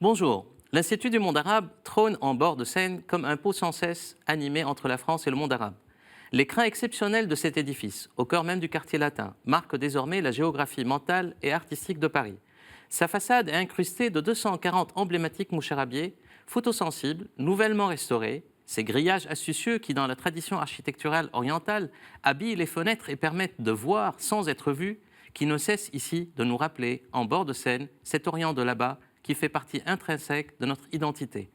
Bonjour. L'Institut du monde arabe trône en bord de Seine comme un pont sans cesse animé entre la France et le monde arabe. L'écrin exceptionnel de cet édifice, au cœur même du quartier latin, marque désormais la géographie mentale et artistique de Paris. Sa façade est incrustée de 240 emblématiques moucharabiés, photosensibles, nouvellement restaurés. Ces grillages astucieux qui, dans la tradition architecturale orientale, habillent les fenêtres et permettent de voir sans être vu, qui ne cesse ici de nous rappeler, en bord de Seine, cet Orient de là-bas qui fait partie intrinsèque de notre identité.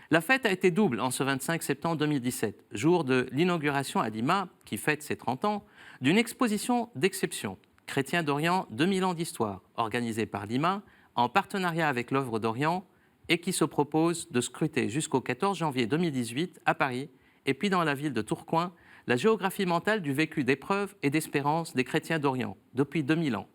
La fête a été double en ce 25 septembre 2017, jour de l'inauguration à Lima, qui fête ses 30 ans, d'une exposition d'exception, Chrétiens d'Orient 2000 ans d'histoire, organisée par Lima en partenariat avec l'œuvre d'Orient et qui se propose de scruter jusqu'au 14 janvier 2018 à Paris et puis dans la ville de Tourcoing la géographie mentale du vécu d'épreuve et d'espérance des chrétiens d'Orient depuis 2000 ans.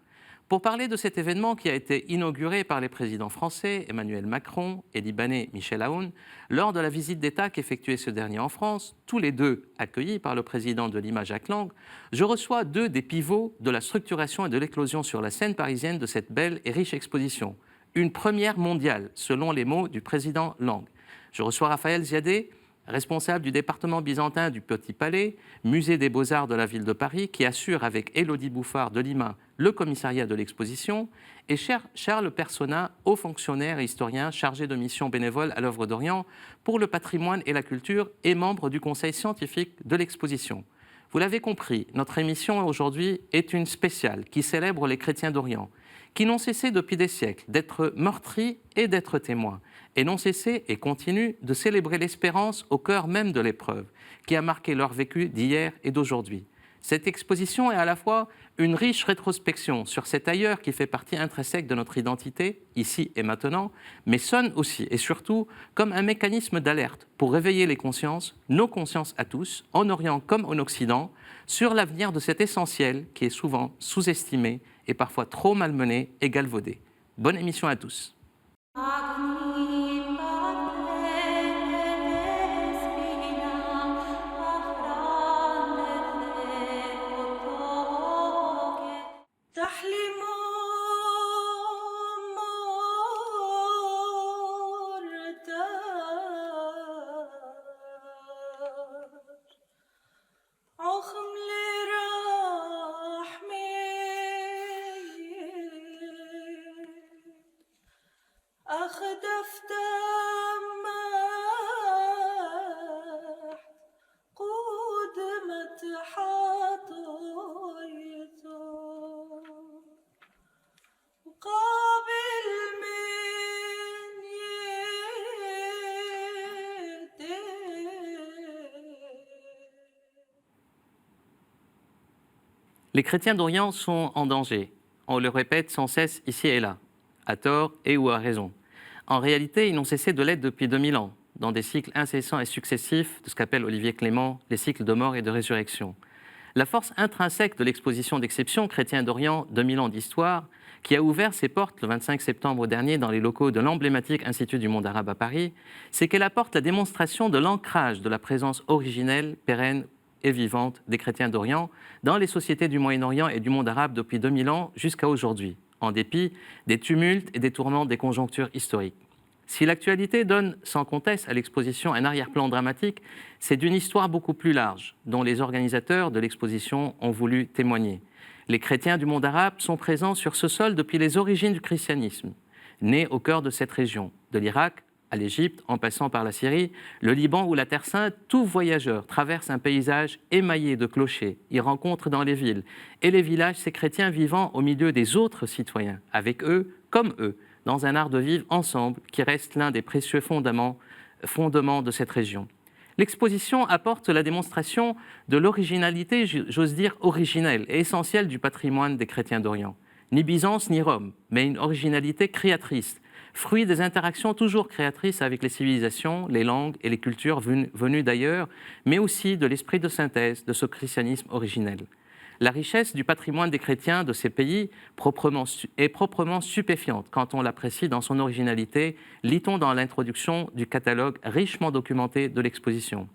Pour parler de cet événement qui a été inauguré par les présidents français Emmanuel Macron et libanais Michel Aoun lors de la visite d'État qu'effectuait ce dernier en France, tous les deux accueillis par le président de Lima Jacques Lang, je reçois deux des pivots de la structuration et de l'éclosion sur la scène parisienne de cette belle et riche exposition. Une première mondiale, selon les mots du président Lang. Je reçois Raphaël Ziadé, responsable du département byzantin du Petit Palais, musée des Beaux-Arts de la ville de Paris, qui assure avec Élodie Bouffard de Lima le commissariat de l'exposition, et Charles Persona, haut fonctionnaire et historien chargé de mission bénévole à l'œuvre d'Orient pour le patrimoine et la culture et membre du conseil scientifique de l'exposition. Vous l'avez compris, notre émission aujourd'hui est une spéciale qui célèbre les chrétiens d'Orient, qui n'ont cessé depuis des siècles d'être meurtris et d'être témoins, et n'ont cessé et continuent de célébrer l'espérance au cœur même de l'épreuve, qui a marqué leur vécu d'hier et d'aujourd'hui. Cette exposition est à la fois une riche rétrospection sur cet ailleurs qui fait partie intrinsèque de notre identité, ici et maintenant, mais sonne aussi et surtout comme un mécanisme d'alerte pour réveiller les consciences, nos consciences à tous, en Orient comme en Occident, sur l'avenir de cet essentiel qui est souvent sous-estimé et parfois trop malmené et galvaudé. Bonne émission à tous. Les chrétiens d'Orient sont en danger. On le répète sans cesse ici et là, à tort et ou à raison. En réalité, ils n'ont cessé de l'être depuis 2000 ans, dans des cycles incessants et successifs de ce qu'appelle Olivier Clément les cycles de mort et de résurrection. La force intrinsèque de l'exposition d'exception Chrétiens d'Orient 2000 ans d'histoire, qui a ouvert ses portes le 25 septembre dernier dans les locaux de l'emblématique Institut du monde arabe à Paris, c'est qu'elle apporte la démonstration de l'ancrage de la présence originelle, pérenne et vivante des chrétiens d'Orient dans les sociétés du Moyen-Orient et du monde arabe depuis 2000 ans jusqu'à aujourd'hui, en dépit des tumultes et des tourments des conjonctures historiques. Si l'actualité donne sans conteste à l'exposition un arrière-plan dramatique, c'est d'une histoire beaucoup plus large, dont les organisateurs de l'exposition ont voulu témoigner. Les chrétiens du monde arabe sont présents sur ce sol depuis les origines du christianisme, né au cœur de cette région, de l'Irak à l'Égypte, en passant par la Syrie, le Liban ou la Terre Sainte. Tout voyageur traverse un paysage émaillé de clochers. Il rencontre dans les villes et les villages ces chrétiens vivant au milieu des autres citoyens, avec eux, comme eux, dans un art de vivre ensemble qui reste l'un des précieux fondements de cette région. L'exposition apporte la démonstration de l'originalité, j'ose dire originelle et essentielle du patrimoine des chrétiens d'Orient. Ni Byzance ni Rome, mais une originalité créatrice, fruit des interactions toujours créatrices avec les civilisations, les langues et les cultures venues d'ailleurs, mais aussi de l'esprit de synthèse de ce christianisme originel. La richesse du patrimoine des chrétiens de ces pays est proprement stupéfiante quand on l'apprécie dans son originalité, lit-on dans l'introduction du catalogue richement documenté de l'exposition.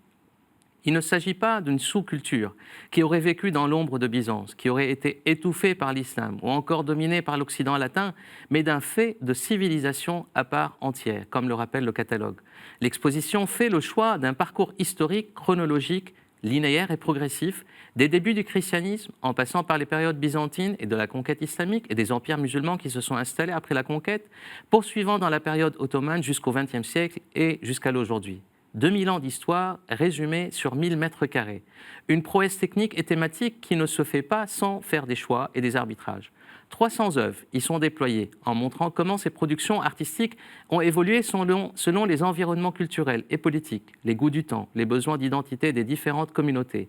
Il ne s'agit pas d'une sous-culture qui aurait vécu dans l'ombre de Byzance, qui aurait été étouffée par l'islam ou encore dominée par l'Occident latin, mais d'un fait de civilisation à part entière, comme le rappelle le catalogue. L'exposition fait le choix d'un parcours historique, chronologique, linéaire et progressif, des débuts du christianisme en passant par les périodes byzantines et de la conquête islamique et des empires musulmans qui se sont installés après la conquête, poursuivant dans la période ottomane jusqu'au XXe siècle et jusqu'à l'aujourd'hui. 2000 ans d'histoire résumés sur 1000 mètres carrés. Une prouesse technique et thématique qui ne se fait pas sans faire des choix et des arbitrages. 300 œuvres y sont déployées en montrant comment ces productions artistiques ont évolué selon les environnements culturels et politiques, les goûts du temps, les besoins d'identité des différentes communautés.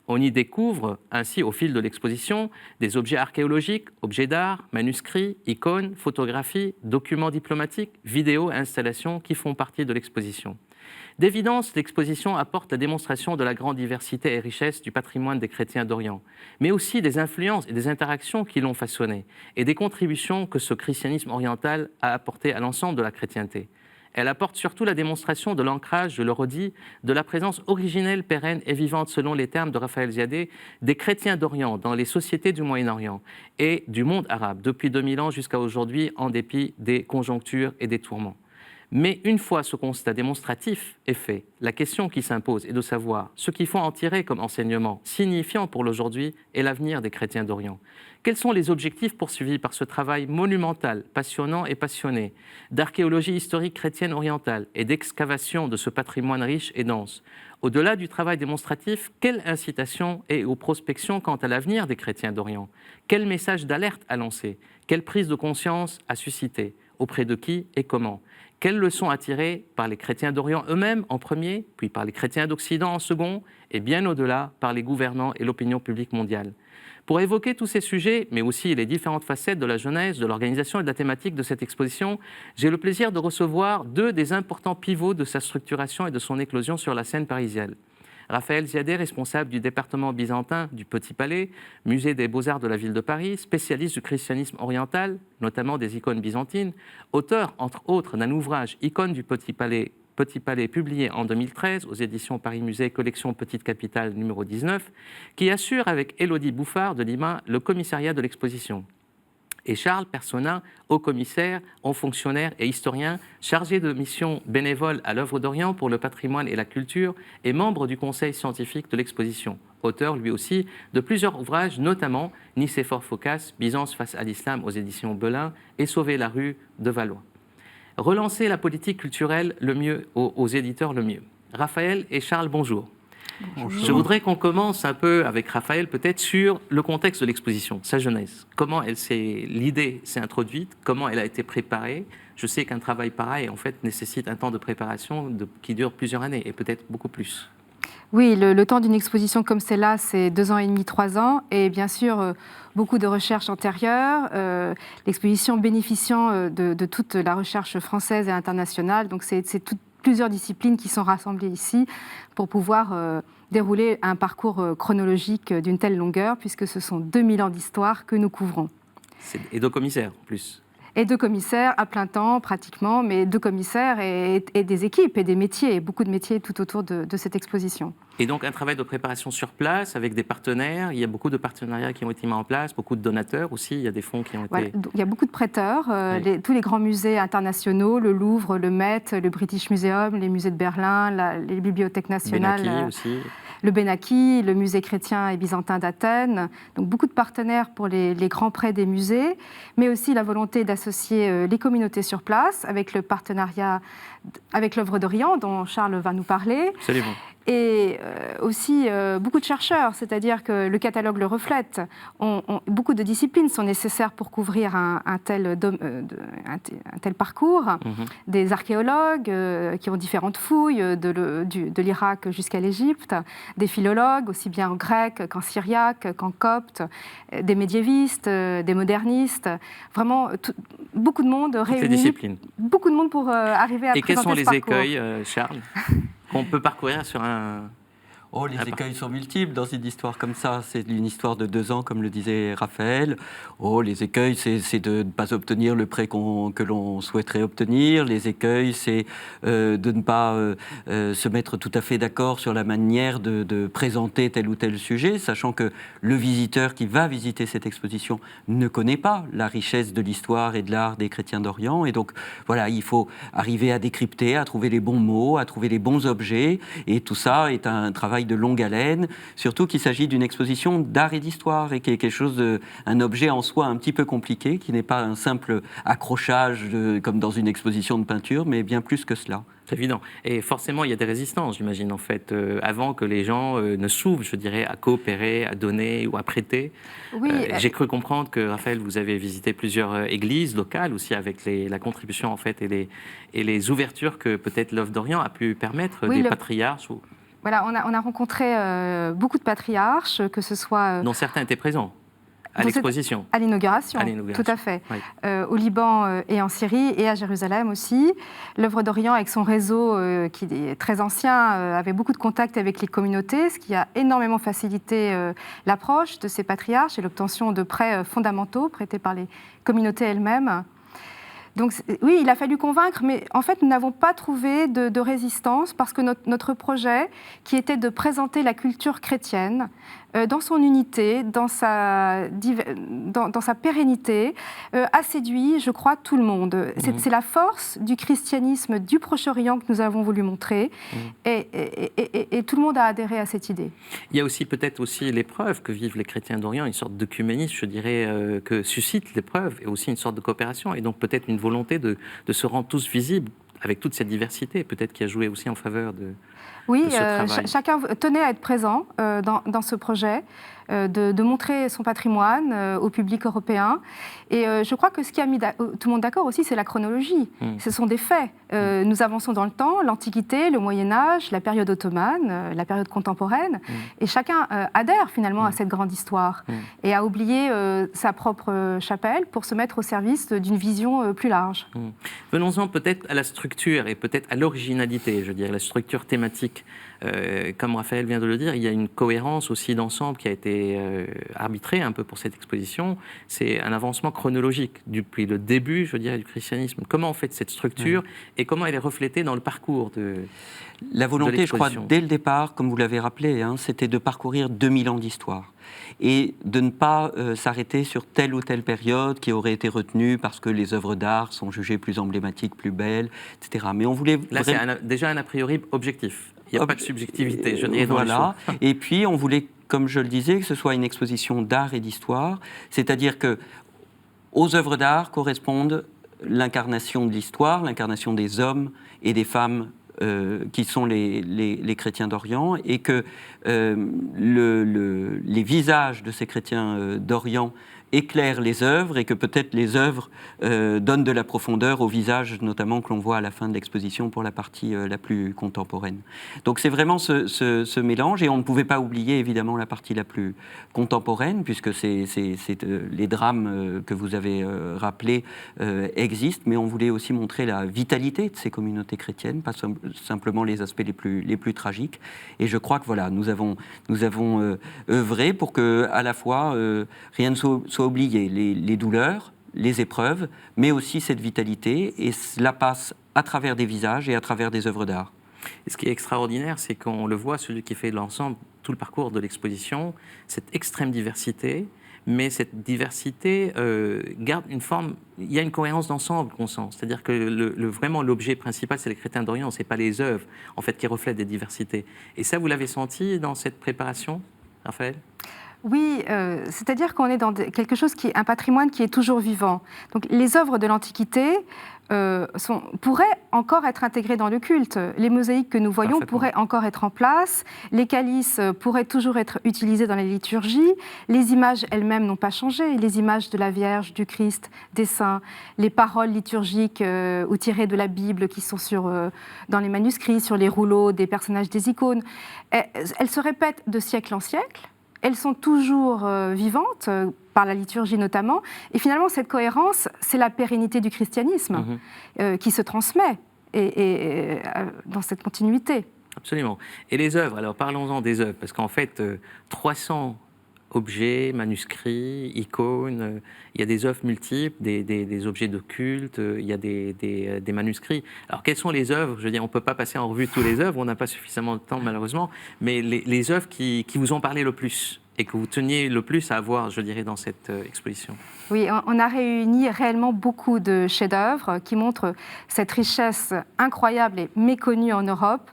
On y découvre ainsi au fil de l'exposition des objets archéologiques, objets d'art, manuscrits, icônes, photographies, documents diplomatiques, vidéos et installations qui font partie de l'exposition. D'évidence, l'exposition apporte la démonstration de la grande diversité et richesse du patrimoine des chrétiens d'Orient, mais aussi des influences et des interactions qui l'ont façonné, et des contributions que ce christianisme oriental a apportées à l'ensemble de la chrétienté. Elle apporte surtout la démonstration de l'ancrage, je le redis, de la présence originelle, pérenne et vivante, selon les termes de Raphaël Ziadé, des chrétiens d'Orient dans les sociétés du Moyen-Orient et du monde arabe, depuis 2000 ans jusqu'à aujourd'hui, en dépit des conjonctures et des tourments. Mais une fois ce constat démonstratif est fait, la question qui s'impose est de savoir ce qu'il faut en tirer comme enseignement signifiant pour l'aujourd'hui et l'avenir des chrétiens d'Orient. Quels sont les objectifs poursuivis par ce travail monumental, passionnant et passionné, d'archéologie historique chrétienne orientale et d'excavation de ce patrimoine riche et dense? Au-delà du travail démonstratif, quelle incitation et ou prospection quant à l'avenir des chrétiens d'Orient? Quel message d'alerte à lancer? Quelle prise de conscience à susciter? Auprès de qui et comment? Quelles leçons à tirer par les chrétiens d'Orient eux-mêmes en premier, puis par les chrétiens d'Occident en second, et bien au-delà par les gouvernants et l'opinion publique mondiale? Pour évoquer tous ces sujets, mais aussi les différentes facettes de la genèse, de l'organisation et de la thématique de cette exposition, j'ai le plaisir de recevoir deux des importants pivots de sa structuration et de son éclosion sur la scène parisienne. Raphaël Ziadé, responsable du département byzantin du Petit Palais, musée des Beaux-Arts de la ville de Paris, spécialiste du christianisme oriental, notamment des icônes byzantines, auteur, entre autres, d'un ouvrage « Icônes du Petit Palais », publié en 2013 aux éditions Paris Musée, collection Petite Capitale numéro 19, qui assure avec Élodie Bouffard de Lima le commissariat de l'exposition. Et Charles Persona, haut commissaire, haut fonctionnaire et historien, chargé de mission bénévole à l'œuvre d'Orient pour le patrimoine et la culture, et membre du conseil scientifique de l'exposition. Auteur, lui aussi, de plusieurs ouvrages, notamment Nicéphore Phocas, Byzance face à l'islam aux éditions Belin, et Sauver la rue de Valois. Relancer la politique culturelle le mieux, aux éditeurs le mieux. Raphaël et Charles, bonjour. Bonjour. Je voudrais qu'on commence un peu avec Raphaël, peut-être sur le contexte de l'exposition, sa genèse. Comment l'idée s'est introduite, comment elle a été préparée. Je sais qu'un travail pareil, en fait, nécessite un temps de préparation qui dure plusieurs années et peut-être beaucoup plus. Oui, le temps d'une exposition comme celle-là, c'est 2 ans et demi, 3 ans. Et bien sûr, beaucoup de recherches antérieures. L'exposition bénéficiant de toute la recherche française et internationale. Donc, c'est plusieurs disciplines qui sont rassemblées ici pour pouvoir dérouler un parcours chronologique d'une telle longueur, puisque ce sont 2000 ans d'histoire que nous couvrons. Et 2 commissaires, en plus. Et 2 commissaires à plein temps, pratiquement, mais 2 commissaires et des équipes et des métiers, beaucoup de métiers tout autour de cette exposition. Et donc un travail de préparation sur place avec des partenaires. Il y a beaucoup de partenariats qui ont été mis en place, beaucoup de donateurs aussi. Il y a des fonds qui ont été... Voilà, il y a beaucoup de prêteurs. Oui. Tous les grands musées internationaux, le Louvre, le Met, le British Museum, les musées de Berlin, les bibliothèques nationales. Benaki aussi. Le Benaki, le musée chrétien et byzantin d'Athènes. Donc beaucoup de partenaires pour les grands prêts des musées, mais aussi la volonté d'associer les communautés sur place avec le partenariat avec l'œuvre d'Orient dont Charles va nous parler. Absolument. Et aussi beaucoup de chercheurs, c'est-à-dire que le catalogue le reflète. Beaucoup de disciplines sont nécessaires pour couvrir un tel parcours. Des archéologues qui ont différentes fouilles de l'Irak jusqu'à l'Égypte, des philologues, aussi bien en grec qu'en syriaque, qu'en copte, des médiévistes, des modernistes, vraiment beaucoup de monde réuni. Toutes les disciplines. Beaucoup de monde pour arriver à présenter ce parcours. Et quels sont les écueils, Charles, qu'on peut parcourir sur un... Oh, les écueils sont multiples dans une histoire comme ça. C'est une histoire de 2 ans, comme le disait Raphaël. Oh, les écueils, c'est de ne pas obtenir le prêt que l'on souhaiterait obtenir. Les écueils, c'est de ne pas se mettre tout à fait d'accord sur la manière de présenter tel ou tel sujet, sachant que le visiteur qui va visiter cette exposition ne connaît pas la richesse de l'histoire et de l'art des chrétiens d'Orient. Et donc, voilà, il faut arriver à décrypter, à trouver les bons mots, à trouver les bons objets. Et tout ça est un travail de longue haleine, surtout qu'il s'agit d'une exposition d'art et d'histoire et qui est quelque chose un objet en soi un petit peu compliqué, qui n'est pas un simple accrochage comme dans une exposition de peinture, mais bien plus que cela. C'est évident. Et forcément, il y a des résistances, j'imagine, en fait, avant que les gens ne s'ouvrent, je dirais, à coopérer, à donner ou à prêter. Oui, j'ai cru comprendre que, Raphaël, vous avez visité plusieurs églises locales aussi, avec la contribution, en fait, et les ouvertures que peut-être l'œuvre d'Orient a pu permettre, des patriarches. Voilà, on a rencontré beaucoup de patriarches, que ce soit... dont certains étaient présents à l'exposition. À l'inauguration, tout à fait. Oui. Au Liban et en Syrie et à Jérusalem aussi. L'œuvre d'Orient, avec son réseau qui est très ancien, avait beaucoup de contacts avec les communautés, ce qui a énormément facilité l'approche de ces patriarches et l'obtention de prêts fondamentaux prêtés par les communautés elles-mêmes. Donc oui, il a fallu convaincre, mais en fait, nous n'avons pas trouvé de résistance parce que notre projet, qui était de présenter la culture chrétienne dans son unité, dans sa pérennité, a séduit, je crois, tout le monde. C'est la force du christianisme du Proche-Orient que nous avons voulu montrer, et tout le monde a adhéré à cette idée. Il y a aussi peut-être aussi l'épreuve que vivent les chrétiens d'Orient, une sorte d'œcuménisme, je dirais, que suscite l'épreuve, et aussi une sorte de coopération, et donc peut-être une volonté de se rendre tous visibles avec toute cette diversité, peut-être qui a joué aussi en faveur de... Oui, chacun tenait à être présent dans ce projet, de montrer son patrimoine au public européen. Et je crois que ce qui a mis tout le monde d'accord aussi, c'est la chronologie. Ce sont des faits. Nous avançons dans le temps, l'Antiquité, le Moyen-Âge, la période ottomane, la période contemporaine. Et chacun adhère finalement à cette grande histoire et a oublié sa propre chapelle pour se mettre au service d'une vision plus large. Venons-en peut-être à la structure et peut-être à l'originalité, je dirais, la structure thématique. Comme Raphaël vient de le dire, il y a une cohérence aussi d'ensemble qui a été arbitrée un peu pour cette exposition. C'est un avancement chronologique depuis le début, je dirais, du christianisme. Comment on fait cette structure et comment elle est reflétée dans le parcours de la volonté, je crois, dès le départ, comme vous l'avez rappelé, c'était de parcourir 2000 ans d'histoire et de ne pas s'arrêter sur telle ou telle période qui aurait été retenue parce que les œuvres d'art sont jugées plus emblématiques, plus belles, etc. Mais on voulait... Là, c'est déjà un a priori objectif. Il n'y a pas de subjectivité, je dirais, dans les choix. Et puis, on voulait, comme je le disais, que ce soit une exposition d'art et d'histoire, c'est-à-dire que aux œuvres d'art correspondent l'incarnation de l'histoire, l'incarnation des hommes et des femmes qui sont les chrétiens d'Orient, et que les visages de ces chrétiens d'Orient éclairent les œuvres, et que peut-être les œuvres donnent de la profondeur au visage, notamment que l'on voit à la fin de l'exposition pour la partie la plus contemporaine. Donc c'est vraiment ce mélange, et on ne pouvait pas oublier évidemment la partie la plus contemporaine, puisque les drames que vous avez rappelés existent, mais on voulait aussi montrer la vitalité de ces communautés chrétiennes, pas simplement les aspects les plus tragiques. Et je crois que voilà, nous avons œuvré pour que à la fois rien ne soit oublié, les douleurs, les épreuves, mais aussi cette vitalité, et cela passe à travers des visages et à travers des œuvres d'art. Et ce qui est extraordinaire, c'est qu'on le voit, celui qui fait l'ensemble, tout le parcours de l'exposition, cette extrême diversité, mais cette diversité garde une forme, il y a une cohérence d'ensemble qu'on sent, c'est-à-dire que vraiment l'objet principal, c'est les chrétiens d'Orient, c'est pas les œuvres, en fait, qui reflètent des diversités. Et ça, vous l'avez senti dans cette préparation, Raphaël ? Oui, c'est-à-dire qu'on est dans quelque chose qui est un patrimoine qui est toujours vivant. Donc les œuvres de l'Antiquité pourraient encore être intégrées dans le culte. Les mosaïques que nous voyons pourraient encore être en place. Les calices pourraient toujours être utilisés dans les liturgies. Les images elles-mêmes n'ont pas changé. Les images de la Vierge, du Christ, des saints, les paroles liturgiques ou tirées de la Bible qui sont dans les manuscrits, sur les rouleaux des personnages des icônes, elles se répètent de siècle en siècle. Elles sont toujours vivantes, par la liturgie notamment. Et finalement, cette cohérence, c'est la pérennité du christianisme qui se transmet dans cette continuité. Absolument. Et les œuvres, alors parlons-en des œuvres, parce qu'en fait, 300 objets, manuscrits, icônes, il y a des œuvres multiples, des objets de culte, il y a des manuscrits. Alors quelles sont les œuvres? Je veux dire, on ne peut pas passer en revue toutes les œuvres, on n'a pas suffisamment de temps malheureusement, mais les œuvres qui vous ont parlé le plus et que vous teniez le plus à avoir, je dirais, dans cette exposition. Oui, on a réuni réellement beaucoup de chefs-d'œuvre qui montrent cette richesse incroyable et méconnue en Europe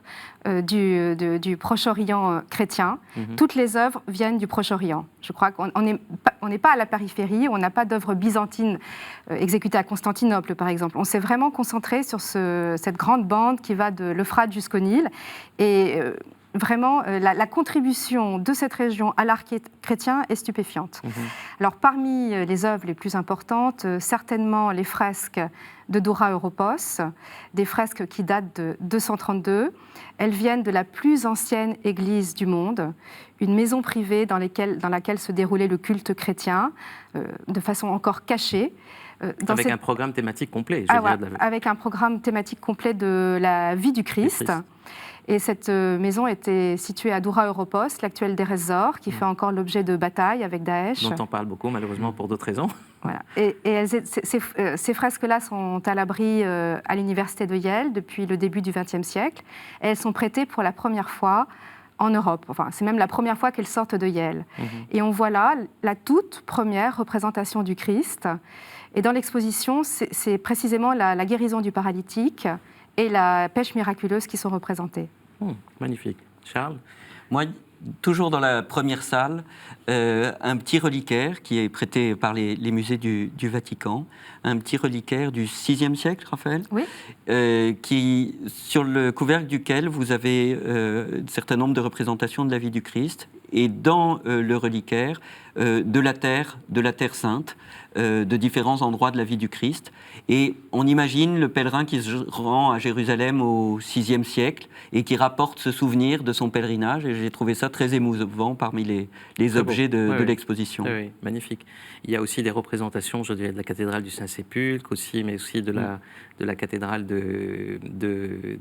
du Proche-Orient chrétien. Toutes les œuvres viennent du Proche-Orient. Je crois qu'on n'est pas à la périphérie, on n'a pas d'œuvres byzantines exécutées à Constantinople, par exemple. On s'est vraiment concentré sur cette grande bande qui va de l'Euphrate jusqu'au Nil. Et vraiment, la contribution de cette région à l'art chrétien est stupéfiante. Alors, parmi les œuvres les plus importantes, certainement les fresques de Dora Europos, des fresques qui datent de 232. Elles viennent de la plus ancienne église du monde, une maison privée dans laquelle se déroulait le culte chrétien, de façon encore cachée. Avec un programme thématique complet. Avec un programme thématique complet de la vie du Christ. Et cette maison était située à Dora Europos, l'actuelle Deir ez-Zor, qui fait encore l'objet de batailles avec Daesh. Dont on parle beaucoup, malheureusement, pour d'autres raisons. Voilà. Et ces fresques-là sont à l'abri à l'université de Yale depuis le début du XXe siècle. Et elles sont prêtées pour la première fois en Europe. Enfin, c'est même la première fois qu'elles sortent de Yale. Et on voit là la toute première représentation du Christ. Et dans l'exposition, c'est précisément la guérison du paralytique et la pêche miraculeuse qui sont représentées. Magnifique. Charles? Moi, toujours dans la première salle, un petit reliquaire qui est prêté par les musées du Vatican, un petit reliquaire du VIe siècle, Raphaël, oui. Sur le couvercle duquel vous avez un certain nombre de représentations de la vie du Christ, et dans le reliquaire, de la terre sainte, de différents endroits de la vie du Christ. Et on imagine le pèlerin qui se rend à Jérusalem au VIe siècle et qui rapporte ce souvenir de son pèlerinage. Et j'ai trouvé ça très émouvant parmi les objets de l'exposition. Oui, magnifique. Il y a aussi des représentations, je dirais, de la cathédrale du Saint-Sépulcre, mais aussi de la cathédrale de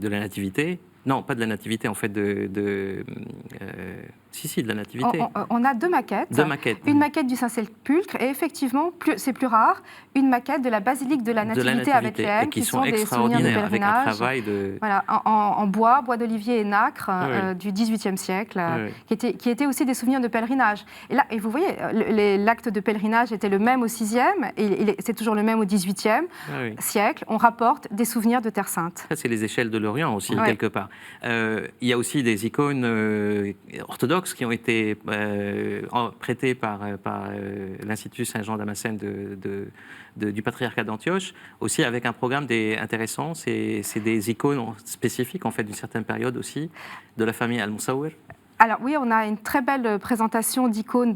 la Nativité. Non, pas de la Nativité, en fait, de la Nativité. On a deux maquettes. Maquettes. Une maquette du Saint-Sépulcre et effectivement, c'est plus rare, une maquette de la basilique de la Nativité à Bethléem, qui sont des souvenirs de pèlerinage. Avec un travail de... Voilà, en bois d'olivier et nacre du XVIIIe siècle, qui étaient aussi des souvenirs de pèlerinage. Et vous voyez, l'acte de pèlerinage était le même au VIe, et c'est toujours le même au XVIIIe siècle. On rapporte des souvenirs de Terre Sainte. Ça, c'est les échelles de l'Orient aussi, quelque part. Il y a aussi des icônes orthodoxes qui ont été prêtées par l'Institut Saint-Jean-Damascène du patriarcat d'Antioche, aussi avec un programme intéressant. C'est des icônes spécifiques, en fait, d'une certaine période aussi, de la famille Al-Moussaouir. Alors oui, on a une très belle présentation d'icônes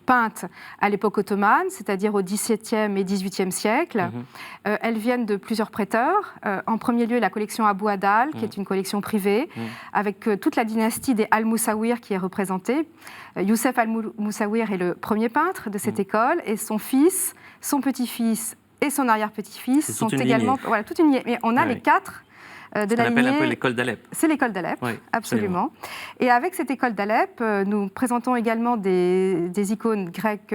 peintes à l'époque ottomane, c'est-à-dire au XVIIe et XVIIIe siècle. Elles viennent de plusieurs prêteurs. En premier lieu, la collection Abou Adal, qui est une collection privée, avec toute la dynastie des Al-Moussaouir qui est représentée. Youssef Al-Moussaouir est le premier peintre de cette école, et son fils, son petit-fils et son arrière-petit-fils sont également... Lignée. Voilà, toute une lignée. Mais on a les quatre... Ce qu'on appelle un peu l'école d'Alep. C'est l'école d'Alep, oui, absolument. Et avec cette école d'Alep, nous présentons également des icônes grecques,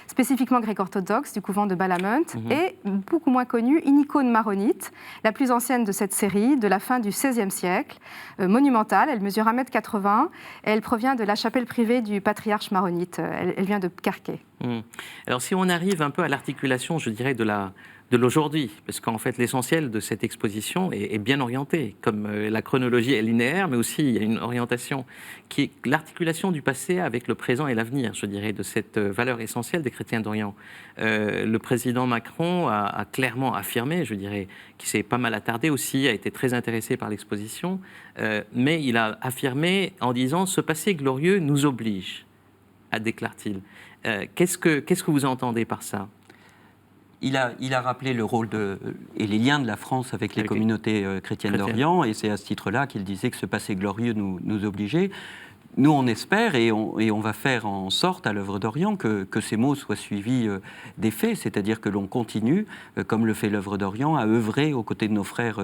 spécifiquement grecques-orthodoxes du couvent de Balamont, et beaucoup moins connues, une icône maronite, la plus ancienne de cette série, de la fin du XVIe siècle, monumentale. Elle mesure 1,80 m et elle provient de la chapelle privée du patriarche maronite. Elle vient de Carquet. Alors si on arrive un peu à l'articulation, je dirais, de l'aujourd'hui, parce qu'en fait l'essentiel de cette exposition est bien orienté, comme la chronologie est linéaire, mais aussi il y a une orientation qui est l'articulation du passé avec le présent et l'avenir, je dirais, de cette valeur essentielle des chrétiens d'Orient. Le président Macron a clairement affirmé, je dirais, qu'il s'est pas mal attardé aussi, a été très intéressé par l'exposition, mais il a affirmé en disant « ce passé glorieux nous oblige », déclare-t-il. Qu'est-ce que vous entendez par ça ? Il a rappelé le rôle et les liens de la France avec les communautés chrétiennes d'Orient, et c'est à ce titre-là qu'il disait que ce passé glorieux nous obligeait. nous, on espère et on va faire en sorte à l'œuvre d'Orient que ces mots soient suivis des faits, c'est-à-dire que l'on continue, comme le fait l'œuvre d'Orient, à œuvrer aux côtés de nos frères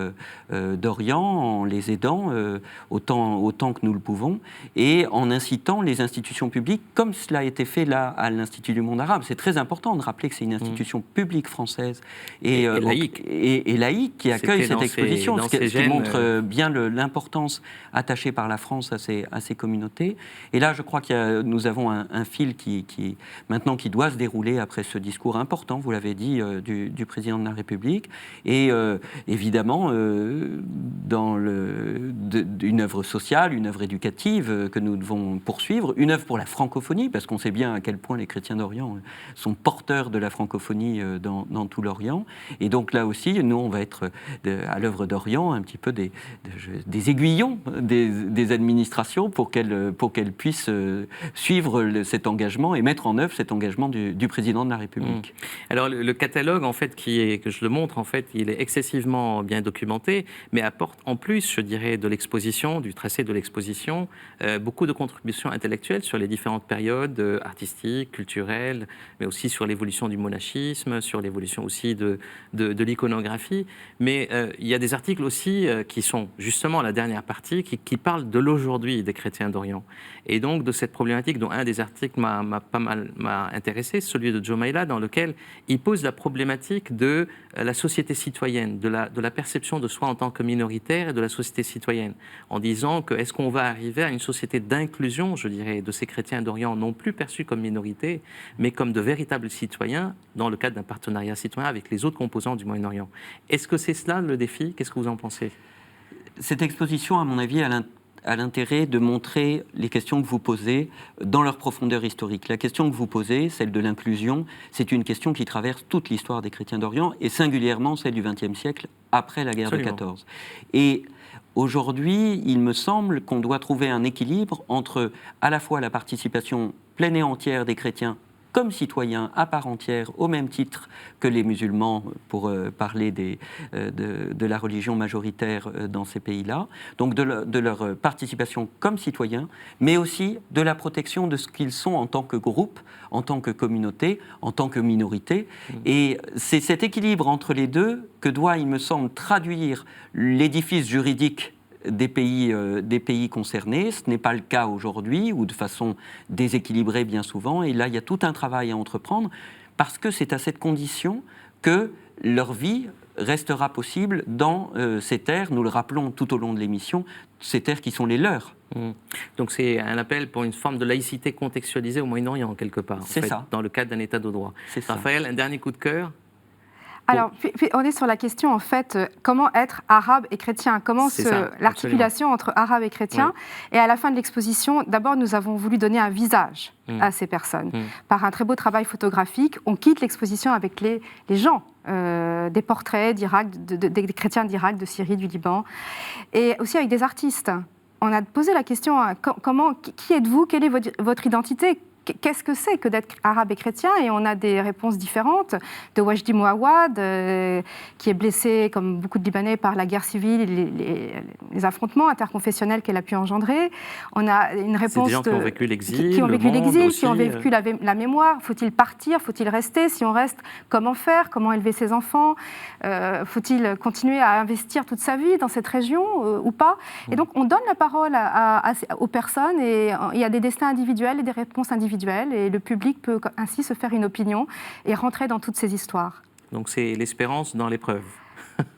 d'Orient, en les aidant autant que nous le pouvons, et en incitant les institutions publiques, comme cela a été fait là à l'Institut du monde arabe. C'est très important de rappeler que c'est une institution publique française et laïque. Et laïque qui accueille cette exposition, ce qui montre bien l'importance attachée par la France à ces communautés. Et là, je crois que nous avons un fil qui doit se dérouler après ce discours important, vous l'avez dit, du président de la République. Et évidemment, dans une œuvre sociale, une œuvre éducative que nous devons poursuivre, une œuvre pour la francophonie, parce qu'on sait bien à quel point les chrétiens d'Orient sont porteurs de la francophonie dans tout l'Orient. Et donc là aussi, nous, on va être à l'œuvre d'Orient un petit peu des aiguillons des administrations pour qu'elles puissent suivre cet engagement et mettre en œuvre cet engagement du président de la République. Alors le catalogue, en fait, que je le montre, en fait, il est excessivement bien documenté, mais apporte en plus, je dirais, de l'exposition, du tracé de l'exposition, beaucoup de contributions intellectuelles sur les différentes périodes artistiques, culturelles, mais aussi sur l'évolution du monachisme, sur l'évolution aussi de l'iconographie. Mais il y a des articles aussi qui sont justement la dernière partie, qui parlent de l'aujourd'hui des chrétiens d'Orient. Et donc de cette problématique dont un des articles m'a intéressé, celui de Joe Maila, dans lequel il pose la problématique de la société citoyenne, de la perception de soi en tant que minoritaire et de la société citoyenne, en disant que est-ce qu'on va arriver à une société d'inclusion, je dirais, de ces chrétiens d'Orient, non plus perçus comme minorité, mais comme de véritables citoyens, dans le cadre d'un partenariat citoyen avec les autres composants du Moyen-Orient. Est-ce que c'est cela le défi? Qu'est-ce que vous en pensez? Cette exposition, à mon avis, a l'intérêt de montrer les questions que vous posez dans leur profondeur historique. La question que vous posez, celle de l'inclusion, c'est une question qui traverse toute l'histoire des chrétiens d'Orient et singulièrement celle du XXe siècle après la guerre Absolument. de 14. Et aujourd'hui, il me semble qu'on doit trouver un équilibre entre à la fois la participation pleine et entière des chrétiens comme citoyens à part entière, au même titre que les musulmans, pour parler de la religion majoritaire dans ces pays-là, donc de leur participation comme citoyens, mais aussi de la protection de ce qu'ils sont en tant que groupe, en tant que communauté, en tant que minorité. Et c'est cet équilibre entre les deux que doit, il me semble, traduire l'édifice juridique des pays concernés. Ce n'est pas le cas aujourd'hui, ou de façon déséquilibrée bien souvent. Et là, il y a tout un travail à entreprendre, parce que c'est à cette condition que leur vie restera possible dans ces terres, nous le rappelons tout au long de l'émission, ces terres qui sont les leurs. Donc c'est un appel pour une forme de laïcité contextualisée au Moyen-Orient, quelque part, C'est ça. dans le cadre d'un État de droit. C'est ça. Raphaël, un dernier coup de cœur? Alors, puis on est sur la question, en fait, comment être arabe et chrétien? Comment l'articulation entre arabe et chrétien? Oui. Et à la fin de l'exposition, d'abord, nous avons voulu donner un visage à ces personnes. Par un très beau travail photographique, on quitte l'exposition avec les gens, des portraits d'Irak, des chrétiens d'Irak, de Syrie, du Liban, et aussi avec des artistes. On a posé la question, qui êtes-vous? Quelle est votre identité? Qu'est-ce que c'est que d'être arabe et chrétien? Et on a des réponses différentes. De Wajdi Mouawad, qui est blessé, comme beaucoup de Libanais, par la guerre civile et les affrontements interconfessionnels qu'elle a pu engendrer. On a une réponse... C'est des gens qui ont vécu l'exil, qui ont vécu l'exil, aussi, qui ont vécu la mémoire. Faut-il partir? Faut-il rester? Si on reste, comment faire? Comment élever ses enfants? Faut-il continuer à investir toute sa vie dans cette région ou pas? Et donc, on donne la parole aux personnes, et il y a des destins individuels et des réponses individuelles. Et le public peut ainsi se faire une opinion et rentrer dans toutes ces histoires. Donc c'est l'espérance dans l'épreuve.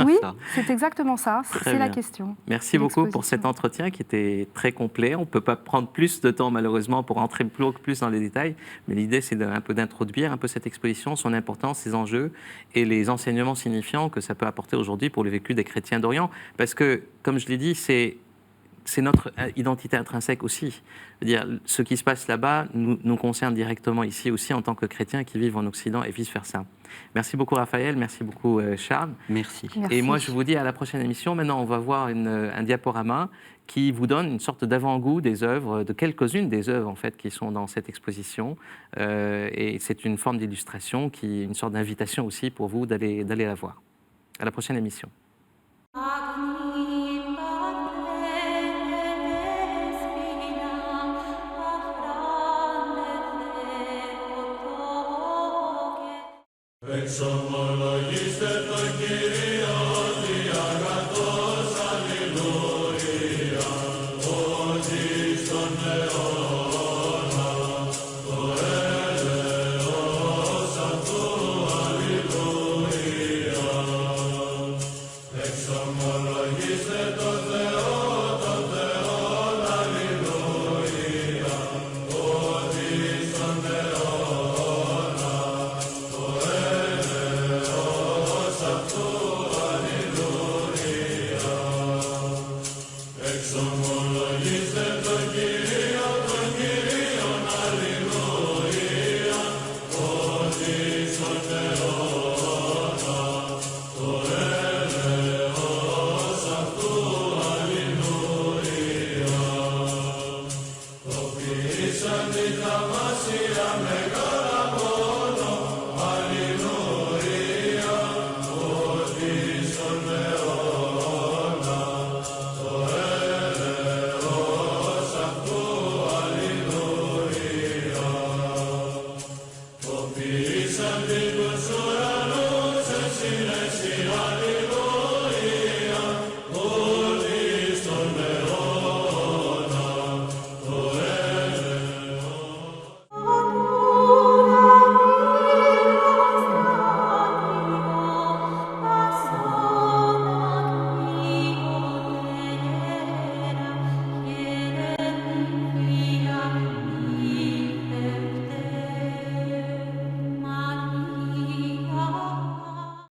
Oui, c'est exactement ça, c'est la question. Merci beaucoup pour cet entretien qui était très complet. On ne peut pas prendre plus de temps malheureusement pour entrer plus dans les détails, mais l'idée c'est un peu d'introduire un peu cette exposition, son importance, ses enjeux et les enseignements signifiants que ça peut apporter aujourd'hui pour le vécu des chrétiens d'Orient. Parce que, comme je l'ai dit, c'est notre identité intrinsèque aussi. C'est-à-dire, ce qui se passe là-bas nous concerne directement ici aussi en tant que chrétiens qui vivent en Occident et vice-versa. Merci beaucoup Raphaël, merci beaucoup Charles. Merci. Et moi je vous dis à la prochaine émission. Maintenant on va voir un diaporama qui vous donne une sorte d'avant-goût des œuvres, de quelques-unes des œuvres en fait qui sont dans cette exposition. Et c'est une forme d'illustration, une sorte d'invitation aussi pour vous d'aller la voir. À la prochaine émission. Examala ister